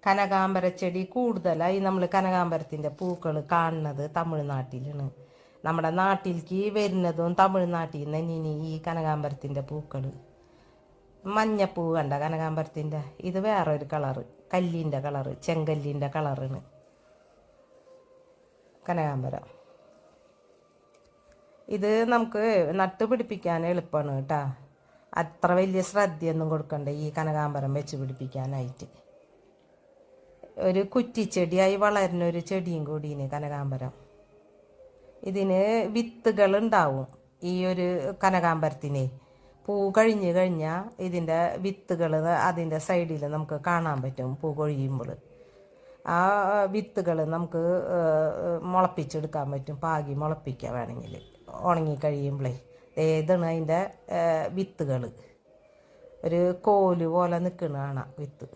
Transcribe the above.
കനകാമ്പരച്ചെടി കൂടുതലായി നമ്മൾ കനകാമ്പരത്തിൻ്റെ പൂക്കൾ കാണുന്നത് തമിഴ്നാട്ടിലാണ്. നമ്മുടെ നാട്ടിലേക്ക് വരുന്നതും തമിഴ്നാട്ടിൽ നിന്ന് തന്നെയാണ് ഈ കനകാമ്പരത്തിൻ്റെ പൂക്കൾ. മഞ്ഞപ്പൂ കണ്ട കനകാമ്പരത്തിൻ്റെ, ഇത് വേറൊരു കളറ്, കല്ലിൻ്റെ കളറ്, ചെങ്കല്ലിൻ്റെ കളറാണ് കനകാമ്പരം. ഇത് നമുക്ക് നട്ടുപിടിപ്പിക്കാൻ എളുപ്പമാണ് കേട്ടോ. അത്ര വലിയ ശ്രദ്ധയൊന്നും കൊടുക്കണ്ട ഈ കനകാമ്പരം വെച്ച് പിടിപ്പിക്കാനായിട്ട്. ഒരു കുറ്റിച്ചെടിയായി വളരുന്ന ഒരു ചെടിയും കൂടിയാണ് കനകാമ്പരം. ഇതിന് വിത്തുകൾ ഉണ്ടാവും. ഈ ഒരു കനകാമ്പരത്തിന് പൂ കഴിഞ്ഞ് കഴിഞ്ഞാൽ ഇതിൻ്റെ വിത്തുകൾ അതിൻ്റെ സൈഡിൽ നമുക്ക് കാണാൻ പറ്റും. പൂ കൊഴിയുമ്പോൾ ആ വിത്തുകൾ നമുക്ക് മുളപ്പിച്ചെടുക്കാൻ പറ്റും. പാകി മുളപ്പിക്കുക വേണമെങ്കിൽ ഉണങ്ങി കഴിയുമ്പോഴേ. ഏതാണ് അതിൻ്റെ വിത്തുകൾ ഒരു കോല് പോലെ നിൽക്കുന്ന കാണാം വിത്ത്.